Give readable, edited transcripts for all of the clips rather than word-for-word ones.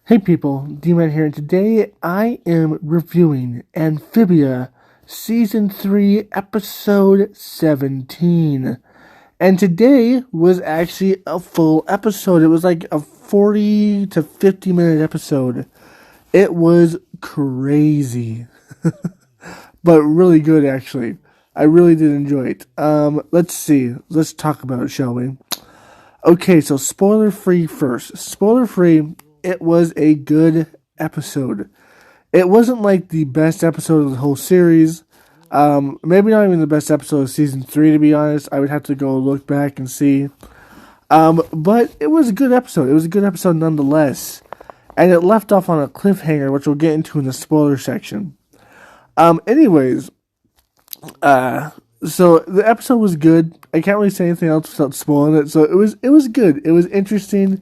Hey people, D-Man here, and today I am reviewing Amphibia Season 3, Episode 17. And today was actually a full episode. It was like a 40 to 50 minute episode. It was crazy. But really good, actually. I really did enjoy it. Let's see. Let's talk about it, shall we? Okay, so spoiler-free first. Spoiler-free, it was a good episode. It wasn't like the best episode of the whole series. Maybe not even the best episode of season 3, to be honest. I would have to go look back and see. But it was a good episode. It was a good episode nonetheless. And it left off on a cliffhanger, which we'll get into in the spoiler section. Anyways, so the episode was good. I can't really say anything else without spoiling it. So it was good. It was interesting.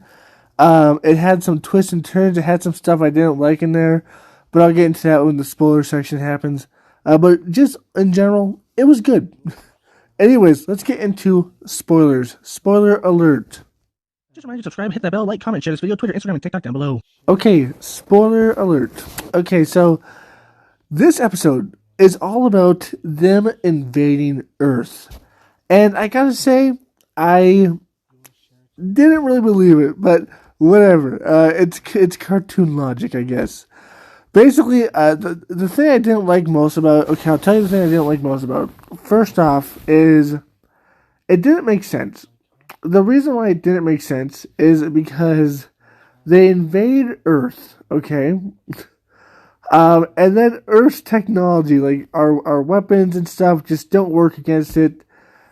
It had some twists and turns. It had some stuff I didn't like in there, but I'll get into that when the spoiler section happens. But just in general, it was good. Anyways, let's get into spoilers. Spoiler alert. Just remind you to subscribe, hit that bell, like, comment, share this video, Twitter, Instagram, and TikTok down below. Okay, spoiler alert. Okay, so this episode is all about them invading Earth. And I gotta say, I didn't really believe it, but whatever. It's cartoon logic, I guess. Basically, the thing I didn't like most about... Okay, I'll tell you the thing I didn't like most about. First off is, it didn't make sense. The reason why it didn't make sense is because they invade Earth, okay? And then Earth's technology, like our weapons and stuff, just don't work against it.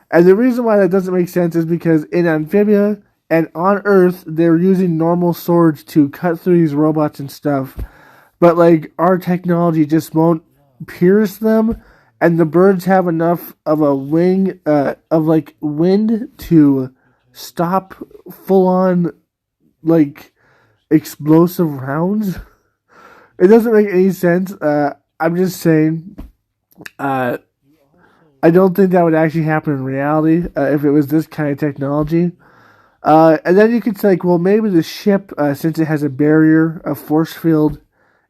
And the reason why that doesn't make sense is because in Amphibia and on Earth, they're using normal swords to cut through these robots and stuff. But, like, our technology just won't pierce them. And the birds have enough of a wind to stop full-on, like, explosive rounds. It doesn't make any sense. I'm just saying, I don't think that would actually happen in reality if it was this kind of technology. And then you could say, like, well, maybe the ship, since it has a barrier, a force field,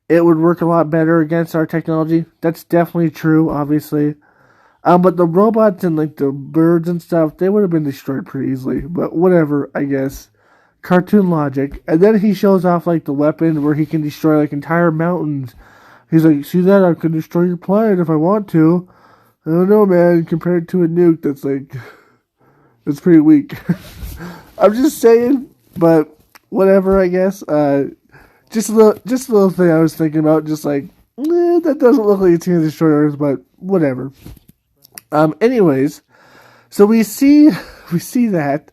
it would work a lot better against our technology. That's definitely true, obviously. But the robots and, like, the birds and stuff, they would have been destroyed pretty easily. But whatever, I guess. Cartoon logic. And then he shows off, like, the weapon where he can destroy, like, entire mountains. He's like, see that? I can destroy your planet if I want to. I don't know, man. Compared to a nuke, that's, like, that's pretty weak. I'm just saying, but whatever, I guess. Just a little thing I was thinking about, just like, that doesn't look like it's going to destroy Earth, but whatever. Anyways, so we see that.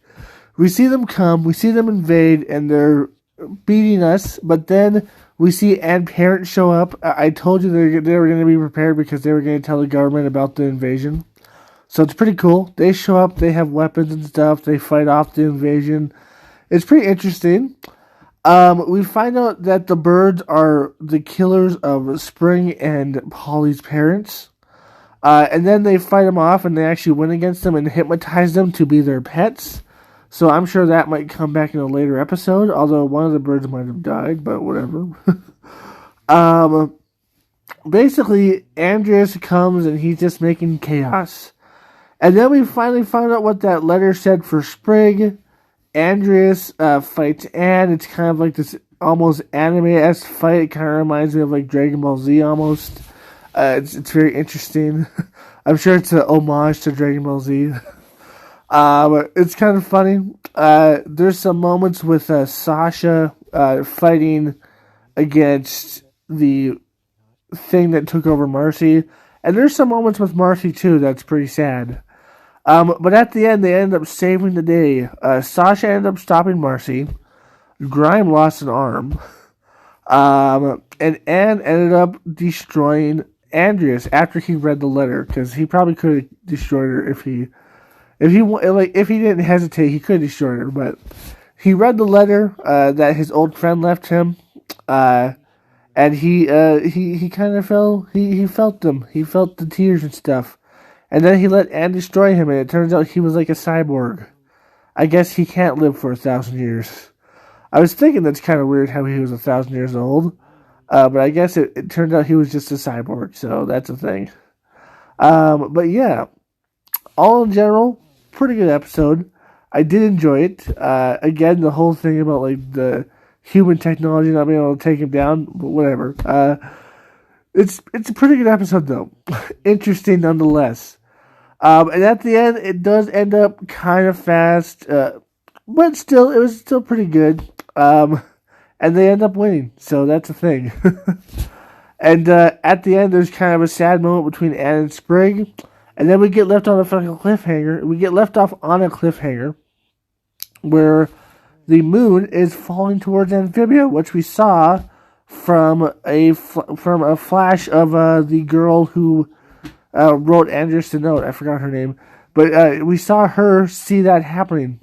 We see them come, we see them invade, and they're beating us, but then we see Anne's parents show up. I told you they were going to be prepared because they were going to tell the government about the invasion. So it's pretty cool. They show up, they have weapons and stuff, they fight off the invasion. It's pretty interesting. We find out that the birds are the killers of Spring and Polly's parents. And then they fight them off and they actually win against them and hypnotize them to be their pets. So I'm sure that might come back in a later episode, although one of the birds might have died, but whatever. Basically, Andreas comes and he's just making chaos. And then we finally found out what that letter said for Sprig. Andreas fights Anne. It's kind of like this almost anime-esque fight. It kind of reminds me of like Dragon Ball Z almost. It's very interesting. I'm sure it's an homage to Dragon Ball Z. But it's kind of funny. There's some moments with Sasha fighting against the thing that took over Marcy. And there's some moments with Marcy too that's pretty sad. But at the end, they end up saving the day. Sasha ended up stopping Marcy. Grime lost an arm. And Anne ended up destroying Andreas after he read the letter, because he probably could have destroyed her if he didn't hesitate. He could have destroyed her, but he read the letter that his old friend left him, and he kind of he felt them. He felt the tears and stuff. And then he let Anne destroy him, and it turns out he was like a cyborg. I guess he can't live for 1,000 years. I was thinking that's kind of weird how he was 1,000 years old. But I guess it turned out he was just a cyborg, so that's a thing. But yeah, all in general, pretty good episode. I did enjoy it. Again, the whole thing about like the human technology not being able to take him down, but whatever. It's a pretty good episode though. Interesting nonetheless. And at the end, it does end up kind of fast, but still, it was still pretty good. And they end up winning, so that's a thing. And at the end, there's kind of a sad moment between Anne and Sprig, and then we get left on a fucking cliffhanger. We get left off on a cliffhanger where the moon is falling towards Amphibia, which we saw from a flash of the girl who wrote Andrew's note. I forgot her name, but we saw her see that happening.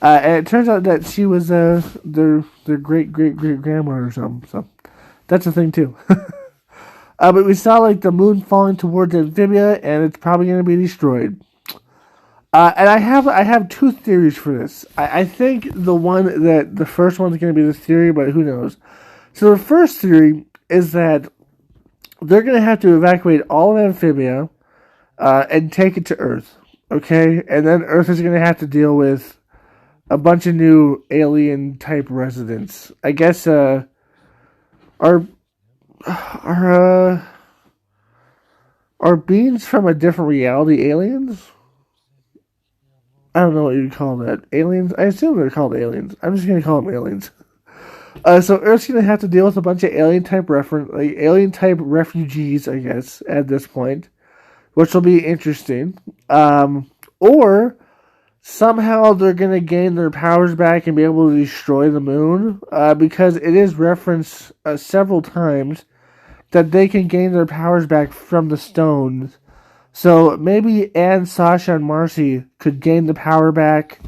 And it turns out that she was their great grandmother or something. So that's a thing too. But we saw like the moon falling towards Amphibia, and it's probably going to be destroyed. And I have two theories for this. I think the first one's going to be the theory, but who knows? So the first theory is that they're going to have to evacuate all of Amphibia and take it to Earth. Okay, and then Earth is going to have to deal with a bunch of new alien-type residents. I guess, are beings from a different reality aliens? I don't know what you'd call that. Aliens? I assume they're called aliens. I'm just going to call them aliens. So Earth's going to have to deal with a bunch of alien-type alien-type refugees, I guess, at this point, which will be interesting. Or somehow they're going to gain their powers back and be able to destroy the moon, because it is referenced several times that they can gain their powers back from the stones. So maybe Anne, Sasha, and Marcy could gain the power back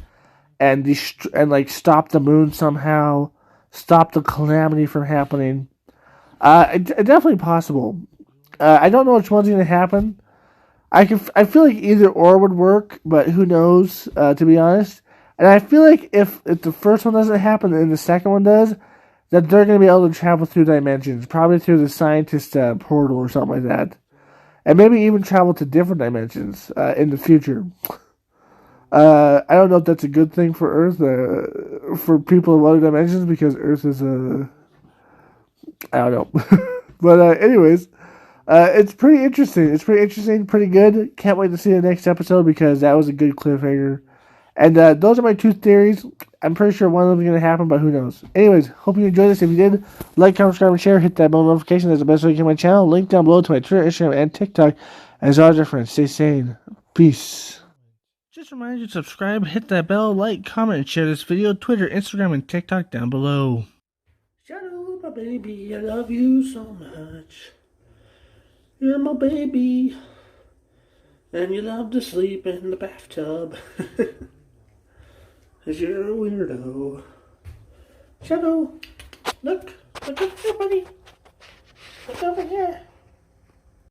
and stop the moon somehow, stop the calamity from happening. It's definitely possible. I don't know which one's going to happen. I feel like either or would work, but who knows, to be honest. And I feel like if the first one doesn't happen and the second one does, that they're going to be able to travel through dimensions, probably through the scientist portal or something like that. And maybe even travel to different dimensions in the future. I don't know if that's a good thing for Earth, for people of other dimensions, because Earth is I don't know. But anyways, it's pretty interesting. It's pretty interesting, pretty good. Can't wait to see the next episode because that was a good cliffhanger. And those are my two theories. I'm pretty sure one of them is going to happen, but who knows. Anyways, hope you enjoyed this. If you did, like, comment, subscribe, and share. Hit that bell notification. That's the best way to get my channel. Link down below to my Twitter, Instagram, and TikTok. As always, my friends, stay sane. Peace. Just a reminder to subscribe, hit that bell, like, comment, and share this video. Twitter, Instagram, and TikTok down below. Shadow, my baby, I love you so much. You're my baby. And you love to sleep in the bathtub. 'Cause you're a weirdo. Shadow, look over here, buddy. Look over here.